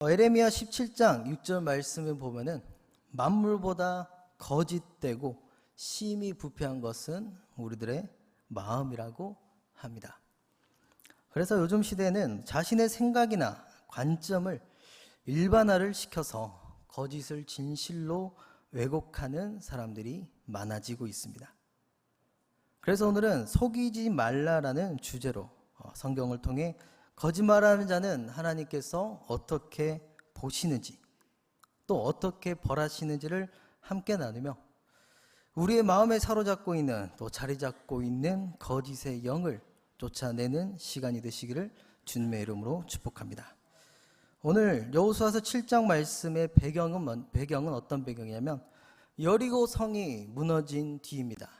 에레미야 17장 6절 말씀을 보면은 만물보다 거짓되고 심히 부패한 것은 우리들의 마음이라고 합니다. 그래서 요즘 시대에는 자신의 생각이나 관점을 일반화를 시켜서 거짓을 진실로 왜곡하는 사람들이 많아지고 있습니다. 그래서 오늘은 속이지 말라라는 주제로 성경을 통해 거짓말하는 자는 하나님께서 어떻게 보시는지 또 어떻게 벌하시는지를 함께 나누며 우리의 마음에 사로잡고 있는 또 자리 잡고 있는 거짓의 영을 쫓아내는 시간이 되시기를 주님의 이름으로 축복합니다. 오늘 여호수아서 7장 말씀의 배경은 어떤 배경이냐면 여리고 성이 무너진 뒤입니다.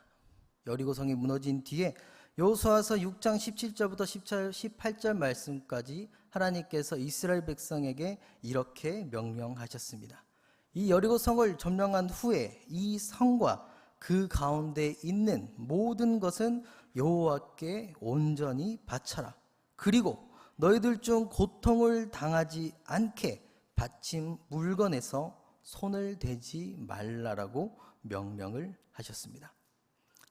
여리고 성이 무너진 뒤에 여호수아서 6장 17절부터 18절 말씀까지 하나님께서 이스라엘 백성에게 이렇게 명령하셨습니다. 이 여리고 성을 점령한 후에 이 성과 그 가운데 있는 모든 것은 여호와께 온전히 바쳐라. 그리고 너희들 중 고통을 당하지 않게 바친 물건에서 손을 대지 말라라고 명령을 하셨습니다.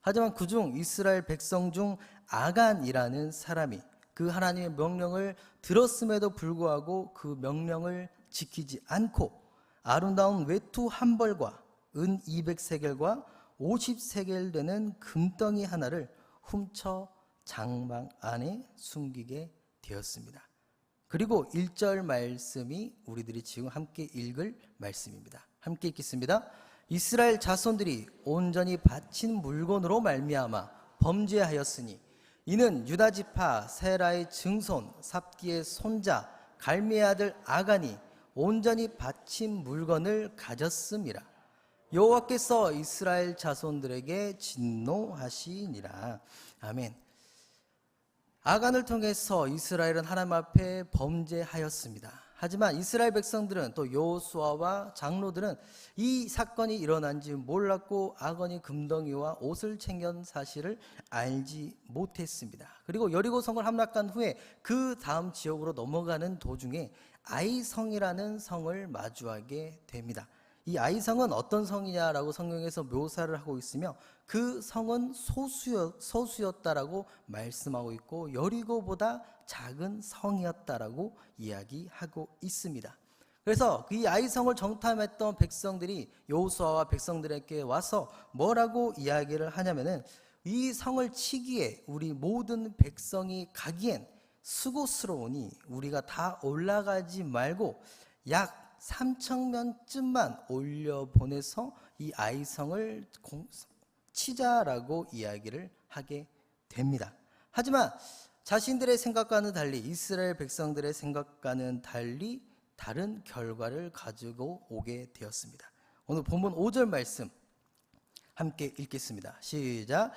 하지만 그중 이스라엘 백성 중 아간이라는 사람이 그 하나님의 명령을 들었음에도 불구하고 그 명령을 지키지 않고 아름다운 외투 한 벌과 은 200세겔과 50세겔 되는 금덩이 하나를 훔쳐 장막 안에 숨기게 되었습니다. 그리고 1절 말씀이 우리들이 지금 함께 읽을 말씀입니다. 함께 읽겠습니다. 이스라엘 자손들이 온전히 바친 물건으로 말미암아 범죄하였으니 이는 유다 지파 세라의 증손 삽디의 손자 갈미의 아들 아간이 온전히 바친 물건을 가졌음이라. 여호와께서 이스라엘 자손들에게 진노하시니라. 아멘. 아간을 통해서 이스라엘은 하나님 앞에 범죄하였습니다. 하지만 이스라엘 백성들은 또 여호수아와 장로들은 이 사건이 일어난지 몰랐고 아간이 금덩이와 옷을 챙긴 사실을 알지 못했습니다. 그리고 여리고 성을 함락한 후에 그 다음 지역으로 넘어가는 도중에 아이성이라는 성을 마주하게 됩니다. 이 아이성은 어떤 성이냐라고 성경에서 묘사를 하고 있으며 그 성은 소수였다라고 말씀하고 있고 여리고보다 작은 성이었다라고 이야기하고 있습니다. 그래서 이 아이성을 정탐했던 백성들이 여호수아와 백성들에게 와서 뭐라고 이야기를 하냐면은 이 성을 치기에 우리 모든 백성이 가기엔 수고스러우니 우리가 다 올라가지 말고 약 3,000명쯤만 올려보내서 이 아이성을 치자라고 이야기를 하게 됩니다. 하지만 자신들의 생각과는 달리 이스라엘 백성들의 생각과는 달리 다른 결과를 가지고 오게 되었습니다. 오늘 본문 5절 말씀 함께 읽겠습니다. 시작.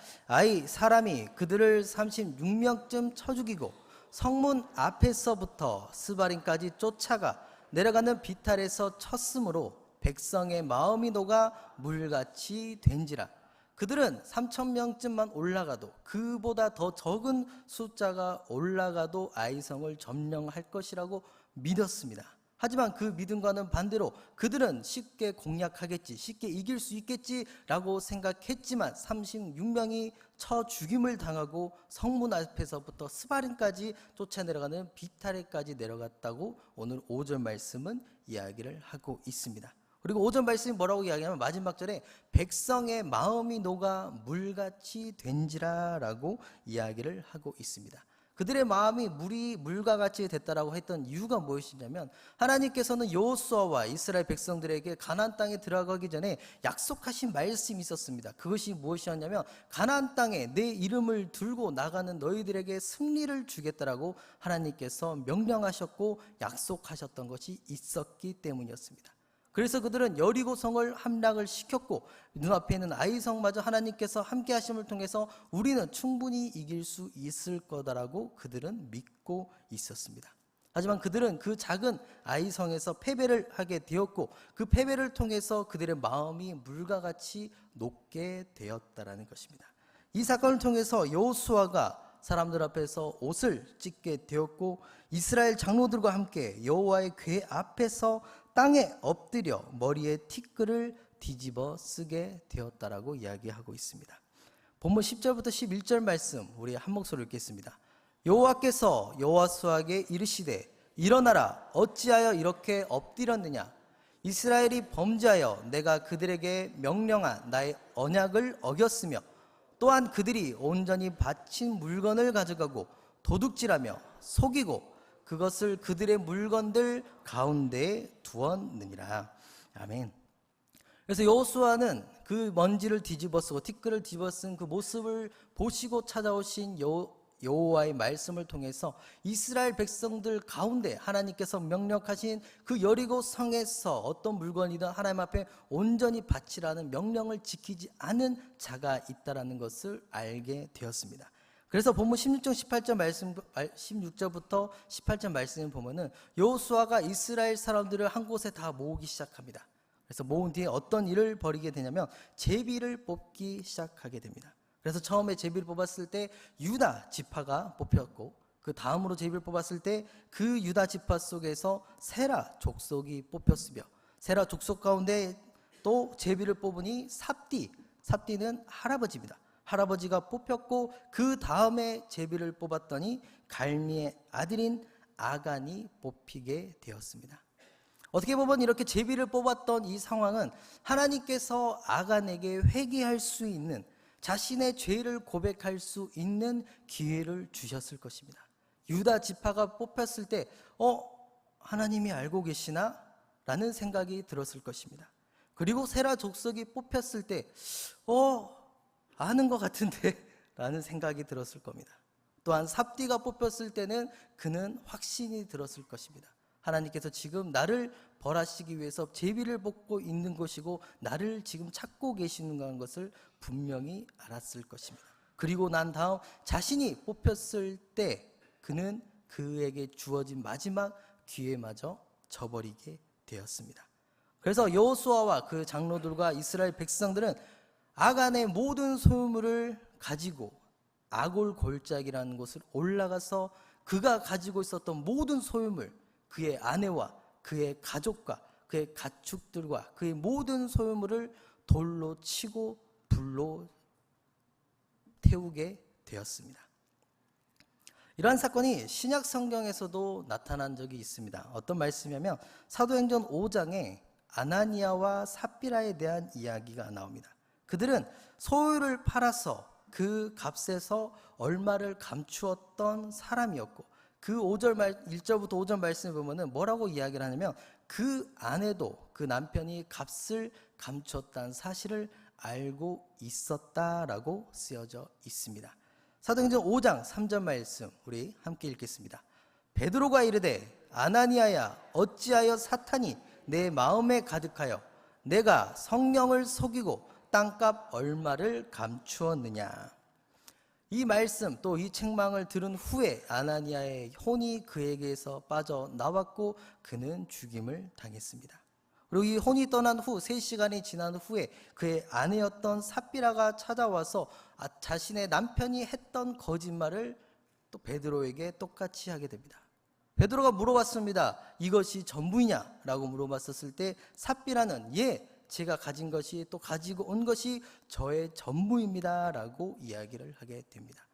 사람이 그들을 36명쯤 쳐 죽이고 성문 앞에서부터 스바림까지 쫓아가 내려가는 비탈에서 쳤으므로 백성의 마음이 녹아 물같이 된지라. 그들은 3,000명쯤만 올라가도 그보다 더 적은 숫자가 올라가도 아이성을 점령할 것이라고 믿었습니다. 하지만 그 믿음과는 반대로 그들은 쉽게 공략하겠지, 쉽게 이길 수 있겠지라고 생각했지만 36명이 쳐 죽임을 당하고 성문 앞에서부터 스바림까지 쫓아내려가는 비타레까지 내려갔다고 오늘 5절 말씀은 이야기를 하고 있습니다. 그리고 5절 말씀이 뭐라고 이야기하면 마지막 절에 백성의 마음이 녹아 물같이 된지라라고 이야기를 하고 있습니다. 그들의 마음이 물과 같이 됐다라고 했던 이유가 무엇이냐면 하나님께서는 여호수아와 이스라엘 백성들에게 가나안 땅에 들어가기 전에 약속하신 말씀이 있었습니다. 그것이 무엇이었냐면 가나안 땅에 내 이름을 들고 나가는 너희들에게 승리를 주겠다라고 하나님께서 명령하셨고 약속하셨던 것이 있었기 때문이었습니다. 그래서 그들은 여리고성을 함락을 시켰고 눈앞에 있는 아이성마저 하나님께서 함께 하심을 통해서 우리는 충분히 이길 수 있을 거다라고 그들은 믿고 있었습니다. 하지만 그들은 그 작은 아이성에서 패배를 하게 되었고 그 패배를 통해서 그들의 마음이 물과 같이 녹게 되었다라는 것입니다. 이 사건을 통해서 여호수아가 사람들 앞에서 옷을 찢게 되었고 이스라엘 장로들과 함께 여호와의 궤 앞에서 땅에 엎드려 머리에 티끌을 뒤집어 쓰게 되었다라고 이야기하고 있습니다. 본문 10절부터 11절 말씀 우리 한 목소리로 읽겠습니다. 여호와께서 여호수아에게 이르시되 일어나라, 어찌하여 이렇게 엎드렸느냐. 이스라엘이 범죄하여 내가 그들에게 명령한 나의 언약을 어겼으며 또한 그들이 온전히 바친 물건을 가져가고 도둑질하며 속이고 그것을 그들의 물건들 가운데에 두었느니라. 아멘. 그래서 여호수아는 그 먼지를 뒤집어 쓰고 티끌을 뒤집어 쓴 그 모습을 보시고 찾아오신 여호와의 말씀을 통해서 이스라엘 백성들 가운데 하나님께서 명령하신 그 여리고 성에서 어떤 물건이든 하나님 앞에 온전히 바치라는 명령을 지키지 않은 자가 있다라는 것을 알게 되었습니다. 그래서 본문 16절 18절 말씀 16절부터 18절 말씀을 보면은 여호수아가 이스라엘 사람들을 한 곳에 다 모으기 시작합니다. 그래서 모은 뒤에 어떤 일을 벌이게 되냐면 제비를 뽑기 시작하게 됩니다. 그래서 처음에 제비를 뽑았을 때 유다 지파가 뽑혔고 그 다음으로 제비를 뽑았을 때 그 유다 지파 속에서 세라 족속이 뽑혔으며 세라 족속 가운데 또 제비를 뽑으니 삽디는 할아버지입니다. 할아버지가 뽑혔고 그 다음에 제비를 뽑았더니 갈미의 아들인 아간이 뽑히게 되었습니다. 어떻게 보면 이렇게 제비를 뽑았던 이 상황은 하나님께서 아간에게 회개할 수 있는 자신의 죄를 고백할 수 있는 기회를 주셨을 것입니다. 유다 지파가 뽑혔을 때 하나님이 알고 계시나? 라는 생각이 들었을 것입니다. 그리고 세라 족속이 뽑혔을 때 아는 것 같은데? 라는 생각이 들었을 겁니다. 또한 삽디가 뽑혔을 때는 그는 확신이 들었을 것입니다. 하나님께서 지금 나를 벌하시기 위해서 제비를 뽑고 있는 것이고 나를 지금 찾고 계시는 것을 분명히 알았을 것입니다. 그리고 난 다음 자신이 뽑혔을 때 그는 그에게 주어진 마지막 기회마저 저버리게 되었습니다. 그래서 여호수아와 그 장로들과 이스라엘 백성들은 아간의 모든 소유물을 가지고 아골 골짜기라는 곳을 올라가서 그가 가지고 있었던 모든 소유물, 그의 아내와 그의 가족과 그의 가축들과 그의 모든 소유물을 돌로 치고 불로 태우게 되었습니다. 이러한 사건이 신약 성경에서도 나타난 적이 있습니다. 어떤 말씀이냐면 사도행전 5장에 아나니아와 삽비라에 대한 이야기가 나옵니다. 그들은 소유를 팔아서 그 값에서 얼마를 감추었던 사람이었고 그 1절부터 5절 말씀을 보면은 뭐라고 이야기를 하냐면 그 아내도 그 남편이 값을 감추었다는 사실을 알고 있었다라고 쓰여져 있습니다. 사도행전 5장 3절 말씀 우리 함께 읽겠습니다. 베드로가 이르되 아나니아야 어찌하여 사탄이 내 마음에 가득하여 내가 성령을 속이고 땅값 얼마를 감추었느냐. 이 말씀 또 이 책망을 들은 후에 아나니아의 혼이 그에게서 빠져나왔고 그는 죽임을 당했습니다. 그리고 이 혼이 떠난 후 3시간이 지난 후에 그의 아내였던 삽비라가 찾아와서 자신의 남편이 했던 거짓말을 또 베드로에게 똑같이 하게 됩니다. 베드로가 물어봤습니다. 이것이 전부이냐? 라고 물어봤었을 때 삽비라는 제가 가진 것이 또 가지고 온 것이 저의 전부입니다 라고 이야기를 하게 됩니다.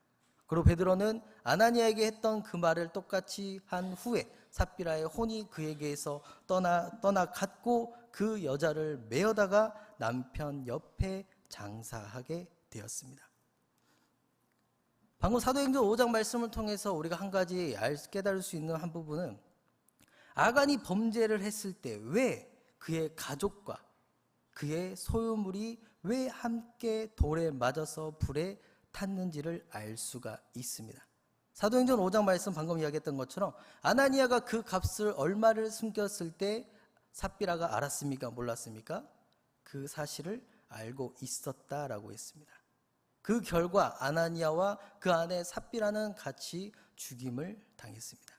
그리고 베드로는 아나니아에게 했던 그 말을 똑같이 한 후에 삽비라의 혼이 그에게서 떠나갔고 그 여자를 메어다가 남편 옆에 장사하게 되었습니다. 방금 사도행전 5장 말씀을 통해서 우리가 한 가지 깨달을 수 있는 한 부분은 아간이 범죄를 했을 때 왜 그의 가족과 그의 소유물이 왜 함께 돌에 맞아서 불에 탔는지를 알 수가 있습니다. 사도행전 5장 말씀 방금 이야기했던 것처럼 아나니아가 그 값을 얼마를 숨겼을 때 삽비라가 알았습니까? 몰랐습니까? 그 사실을 알고 있었다라고 했습니다. 그 결과 아나니아와 그 아내 삽비라는 같이 죽임을 당했습니다.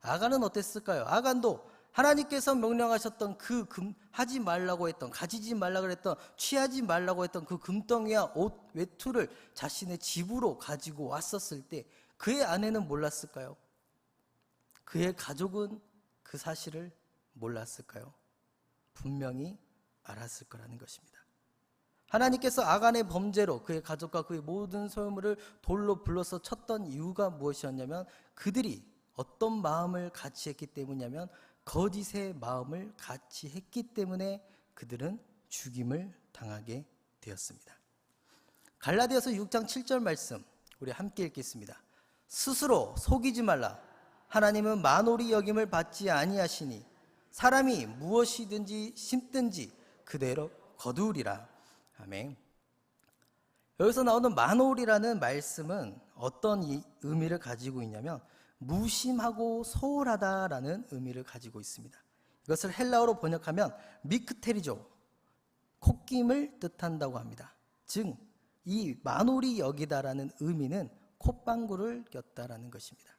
아간은 어땠을까요? 아간도 하나님께서 명령하셨던 그 하지 말라고 했던, 가지지 말라고 했던, 취하지 말라고 했던 그 금덩이와 옷 외투를 자신의 집으로 가지고 왔었을 때 그의 아내는 몰랐을까요? 그의 가족은 그 사실을 몰랐을까요? 분명히 알았을 거라는 것입니다. 하나님께서 아간의 범죄로 그의 가족과 그의 모든 소유물을 돌로 불러서 쳤던 이유가 무엇이었냐면 그들이 어떤 마음을 같이 했기 때문이냐면 거짓의 마음을 같이 했기 때문에 그들은 죽임을 당하게 되었습니다. 갈라디아서 6장 7절 말씀 우리 함께 읽겠습니다. 스스로 속이지 말라. 하나님은 만홀히 여김을 받지 아니하시니 사람이 무엇이든지 심든지 그대로 거두리라. 아멘. 여기서 나오는 만홀이라는 말씀은 어떤 의미를 가지고 있냐면 무심하고 소홀하다라는 의미를 가지고 있습니다. 이것을 헬라어로 번역하면 미크테리조, 콧김을 뜻한다고 합니다. 즉, 이 만홀히 여기다라는 의미는 콧방구를 꼈다라는 것입니다.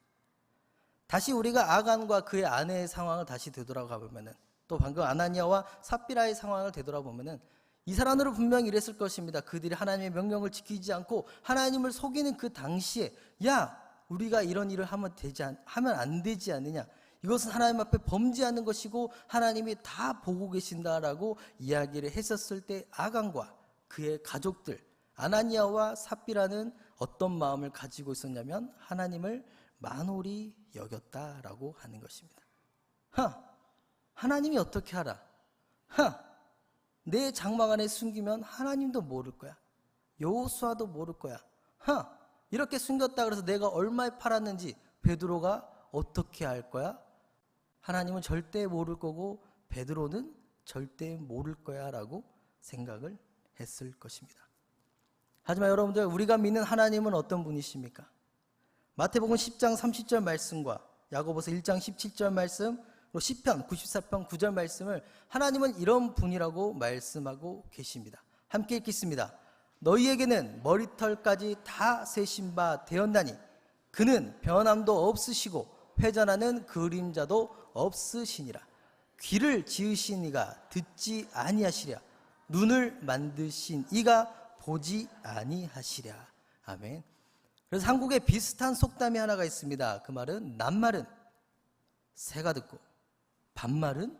다시 우리가 아간과 그의 아내의 상황을 다시 되돌아가 보면은 또 방금 아나니아와 삽비라의 상황을 되돌아보면은 이 사람들은 분명히 이랬을 것입니다. 그들이 하나님의 명령을 지키지 않고 하나님을 속이는 그 당시에 야 우리가 이런 일을 하면 안 되지 않느냐, 이것은 하나님 앞에 범죄하는 것이고 하나님이 다 보고 계신다라고 이야기를 했었을 때 아간과 그의 가족들 아나니아와 삽비라는 어떤 마음을 가지고 있었냐면 하나님을 만홀히 여겼다라고 하는 것입니다. 하나님이 어떻게 알아? 내 장막 안에 숨기면 하나님도 모를 거야. 여호수아도 모를 거야. 이렇게 숨겼다 그래서 내가 얼마에 팔았는지 베드로가 어떻게 알 거야? 하나님은 절대 모를 거고 베드로는 절대 모를 거야 라고 생각을 했을 것입니다. 하지만 여러분들, 우리가 믿는 하나님은 어떤 분이십니까? 마태복음 10장 30절 말씀과 야고보서 1장 17절 말씀, 시편 94편 9절 말씀을 하나님은 이런 분이라고 말씀하고 계십니다. 함께 읽겠습니다. 너희에게는 머리털까지 다 세신 바 되었나니 그는 변함도 없으시고 회전하는 그림자도 없으시니라. 귀를 지으신 이가 듣지 아니하시랴. 눈을 만드신 이가 보지 아니하시랴. 아멘. 그래서 한국에 비슷한 속담이 하나가 있습니다. 그 말은 낱말은 새가 듣고 반말은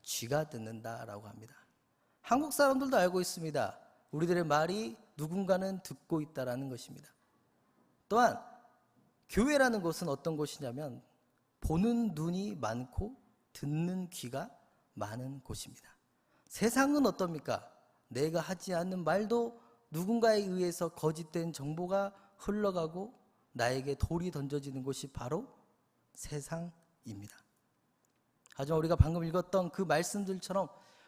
쥐가 듣는다라고 합니다. 한국 사람들도 알고 있습니다. 우리들의 말이 누군가는 듣고 있다라는 것입니다. 또한 교회라는 곳은 어떤 곳이냐면 보는 눈이 많고 듣는 귀가 많은 곳입니다. 세상은 어떻습니까? 내가 하지 않는 말도 누군가에 의해서 거짓된 정보가 흘러가고 나에게 돌이 던져지는 곳이 바로 세상입니다. 하지만 우리가 방금 읽었던 그 말씀들처럼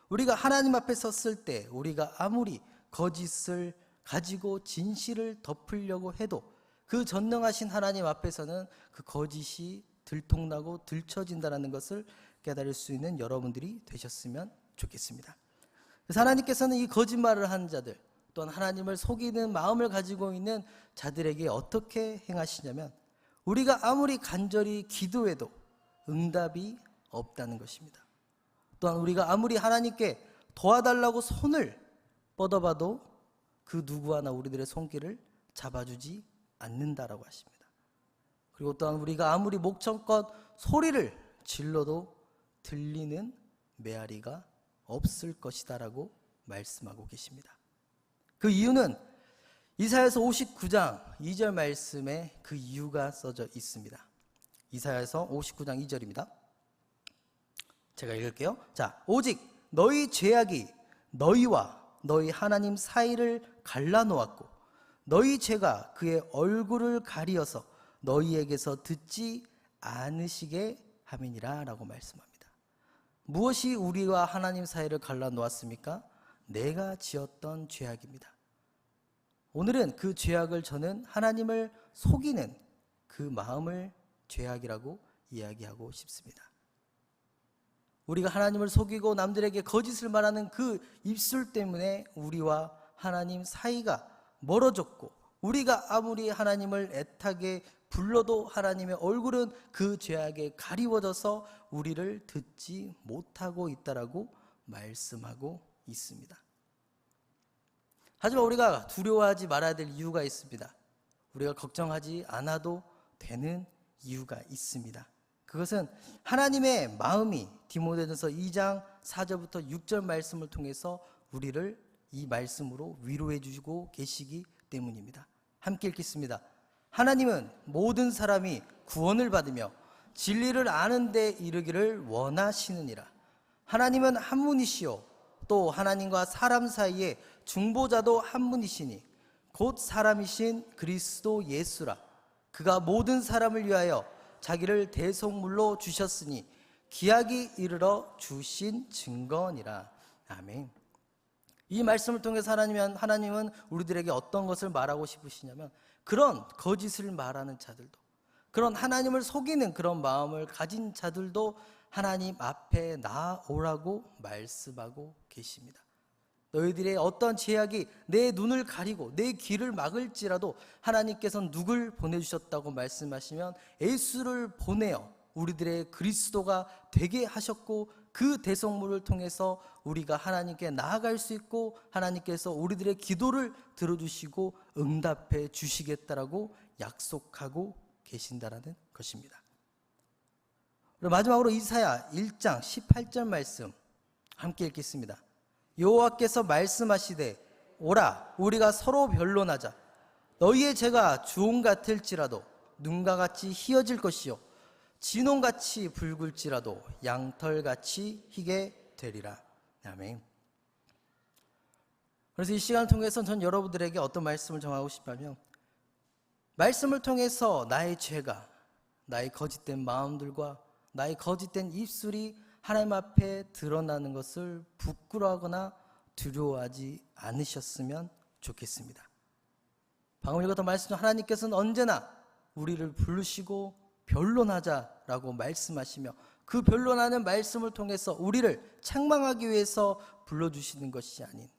우리가 하나님 앞에 섰을 때 우리가 아무리 거짓을 가지고 진실을 덮으려고 해도 그 전능하신 하나님 앞에서는 그 거짓이 들통나고 들춰진다는 것을 깨달을 수 있는 여러분들이 되셨으면 좋겠습니다. 그래서 하나님께서는 이 거짓말을 하는 자들, 또한 하나님을 속이는 마음을 가지고 있는 자들에게 어떻게 행하시냐면 우리가 아무리 간절히 기도해도 응답이 없다는 것입니다. 또한 우리가 아무리 하나님께 도와달라고 손을 뻗어봐도 그 누구 하나 우리들의 손길을 잡아주지 않는다라고 하십니다. 그리고 또한 우리가 아무리 목청껏 소리를 질러도 들리는 메아리가 없을 것이다라고 말씀하고 계십니다. 그 이유는 이사야서 59장 2절 말씀에 그 이유가 써져 있습니다. 이사야서 59장 2절입니다. 제가 읽을게요. 자, 오직 너희 죄악이 너희와 너희 하나님 사이를 갈라놓았고 너희 죄가 그의 얼굴을 가리어서 너희에게서 듣지 않으시게 함이니라 라고 말씀합니다. 무엇이 우리와 하나님 사이를 갈라놓았습니까? 내가 지었던 죄악입니다. 오늘은 그 죄악을 저는 하나님을 속이는 그 마음을 죄악이라고 이야기하고 싶습니다. 우리가 하나님을 속이고 남들에게 거짓을 말하는 그 입술 때문에 우리와 하나님 사이가 멀어졌고 우리가 아무리 하나님을 애타게 불러도 하나님의 얼굴은 그 죄악에 가리워져서 우리를 듣지 못하고 있다라고 말씀하고 있습니다. 하지만 우리가 두려워하지 말아야 될 이유가 있습니다. 우리가 걱정하지 않아도 되는 이유가 있습니다. 그것은 하나님의 마음이 디모데전서 2장 4절부터 6절 말씀을 통해서 우리를 이 말씀으로 위로해 주시고 계시기 때문입니다. 함께 읽겠습니다. 하나님은 모든 사람이 구원을 받으며 진리를 아는 데 이르기를 원하시느니라. 하나님은 한 분이시요 또 하나님과 사람 사이에 중보자도 한 분이시니 곧 사람이신 그리스도 예수라. 그가 모든 사람을 위하여 자기를 대속물로 주셨으니 기약이 이르러 주신 증거니라. 아멘. 이 말씀을 통해서 하나님은 우리들에게 어떤 것을 말하고 싶으시냐면, 그런 거짓을 말하는 자들도, 그런 하나님을 속이는 그런 마음을 가진 자들도 하나님 앞에 나오라고 말씀하고 계십니다. 너희들의 어떤 제약이 내 눈을 가리고 내 귀를 막을지라도 하나님께서는 누굴 보내주셨다고 말씀하시면 예수를 보내어 우리들의 그리스도가 되게 하셨고, 그 대속물을 통해서 우리가 하나님께 나아갈 수 있고 하나님께서 우리들의 기도를 들어주시고 응답해 주시겠다라고 약속하고 계신다라는 것입니다. 그리고 마지막으로 이사야 1장 18절 말씀 함께 읽겠습니다. 여호와께서 말씀하시되 오라 우리가 서로 변론하자. 너희의 죄가 주홍 같을지라도 눈과 같이 희어질 것이요 진홍같이 붉을지라도 양털같이 희게 되리라. 아멘. 그래서 이 시간을 통해서 전 여러분들에게 어떤 말씀을 전하고 싶다면, 말씀을 통해서 나의 죄가, 나의 거짓된 마음들과 나의 거짓된 입술이 하나님 앞에 드러나는 것을 부끄러워하거나 두려워하지 않으셨으면 좋겠습니다. 방금 읽었던 말씀 중 하나님께서는 언제나 우리를 부르시고 변론하자라고 말씀하시며, 그 변론하는 말씀을 통해서 우리를 책망하기 위해서 불러주시는 것이 아닌,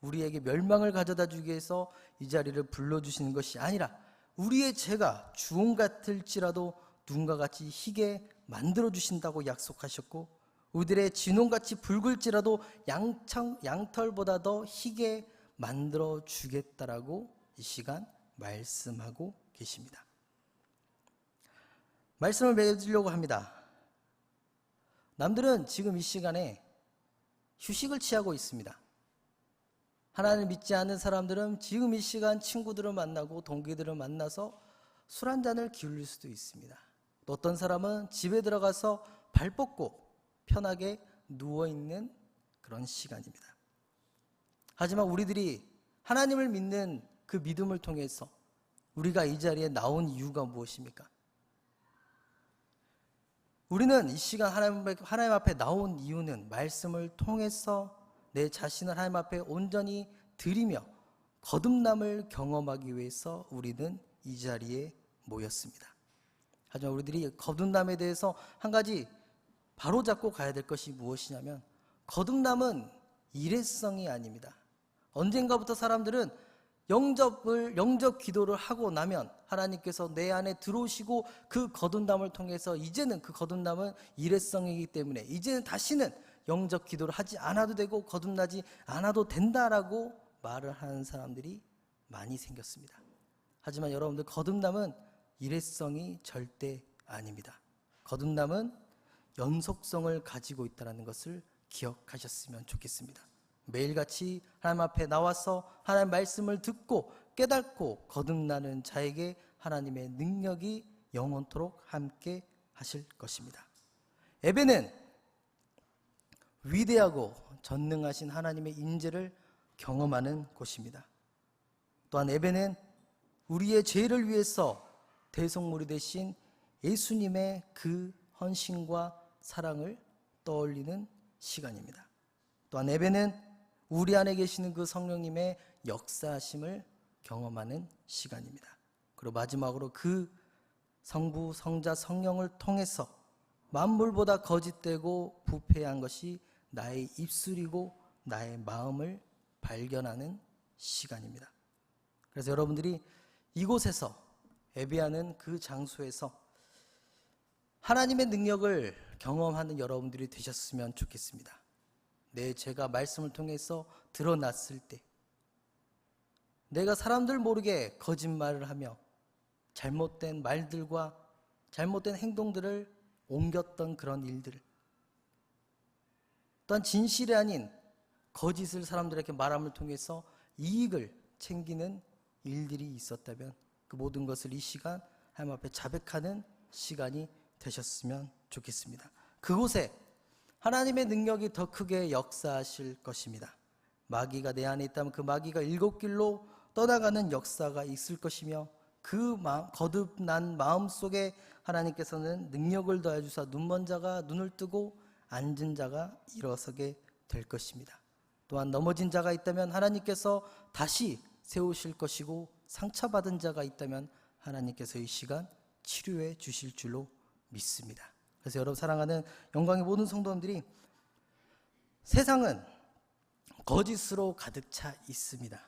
우리에게 멸망을 가져다 주기 위해서 이 자리를 불러주시는 것이 아니라, 우리의 죄가 주홍 같을지라도 눈과 같이 희게 만들어주신다고 약속하셨고, 우리들의 진홍같이 붉을지라도 양털보다 더 희게 만들어주겠다라고 이 시간 말씀하고 계십니다. 말씀을 맺으려고 합니다. 남들은 지금 이 시간에 휴식을 취하고 있습니다. 하나님을 믿지 않는 사람들은 지금 이 시간 친구들을 만나고 동기들을 만나서 술 한 잔을 기울일 수도 있습니다. 또 어떤 사람은 집에 들어가서 발 뻗고 편하게 누워있는 그런 시간입니다. 하지만 우리들이 하나님을 믿는 그 믿음을 통해서 우리가 이 자리에 나온 이유가 무엇입니까? 우리는 이 시간 하나님 앞에 나온 이유는 말씀을 통해서 내 자신을 하나님 앞에 온전히 드리며 거듭남을 경험하기 위해서 우리는 이 자리에 모였습니다. 하지만 우리들이 거듭남에 대해서 한 가지 바로잡고 가야 될 것이 무엇이냐면, 거듭남은 일회성이 아닙니다. 언젠가부터 사람들은 영접 기도를 하고 나면 하나님께서 내 안에 들어오시고 그 거듭남을 통해서 이제는 그 거듭남은 일회성이기 때문에 이제는 다시는 영접 기도를 하지 않아도 되고 거듭나지 않아도 된다라고 말을 하는 사람들이 많이 생겼습니다. 하지만 여러분들, 거듭남은 일회성이 절대 아닙니다. 거듭남은 연속성을 가지고 있다는 것을 기억하셨으면 좋겠습니다. 매일같이 하나님 앞에 나와서 하나님 말씀을 듣고 깨닫고 거듭나는 자에게 하나님의 능력이 영원토록 함께 하실 것입니다. 예배는 위대하고 전능하신 하나님의 인재를 경험하는 곳입니다. 또한 예배는 우리의 죄를 위해서 대속물이 되신 예수님의 그 헌신과 사랑을 떠올리는 시간입니다. 또한 예배는 우리 안에 계시는 그 성령님의 역사하심을 경험하는 시간입니다. 그리고 마지막으로 그 성부, 성자, 성령을 통해서 만물보다 거짓되고 부패한 것이 나의 입술이고 나의 마음을 발견하는 시간입니다. 그래서 여러분들이 이곳에서 예배하는 그 장소에서 하나님의 능력을 경험하는 여러분들이 되셨으면 좋겠습니다. 내 죄가 말씀을 통해서 드러났을 때, 내가 사람들 모르게 거짓말을 하며 잘못된 말들과 잘못된 행동들을 옮겼던 그런 일들, 또한 진실이 아닌 거짓을 사람들에게 말함을 통해서 이익을 챙기는 일들이 있었다면 그 모든 것을 이 시간 하나님 앞에 자백하는 시간이 되셨으면 좋겠습니다. 그곳에 하나님의 능력이 더 크게 역사하실 것입니다. 마귀가 내 안에 있다면 그 마귀가 일곱 길로 떠나가는 역사가 있을 것이며 그 거듭난 마음 속에 하나님께서는 능력을 더해 주사 눈먼 자가 눈을 뜨고 앉은 자가 일어서게 될 것입니다. 또한 넘어진 자가 있다면 하나님께서 다시 세우실 것이고 상처받은 자가 있다면 하나님께서 이 시간 치료해 주실 줄로 믿습니다. 그래서 여러분 사랑하는 영광의 모든 성도님들이, 세상은 거짓으로 가득 차 있습니다.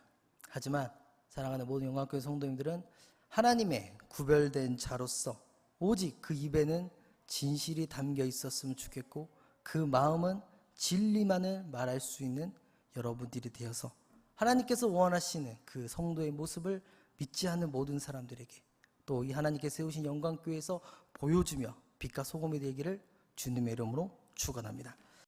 하지만 사랑하는 모든 영광교회 성도님들은 하나님의 구별된 자로서 오직 그 입에는 진실이 담겨 있었으면 좋겠고 그 마음은 진리만을 말할 수 있는 여러분들이 되어서 하나님께서 원하시는 그 성도의 모습을 믿지 않는 모든 사람들에게 또 이 하나님께서 세우신 영광교회에서 보여주며 빛과 소금이 되기를 주님의 이름으로 축원합니다.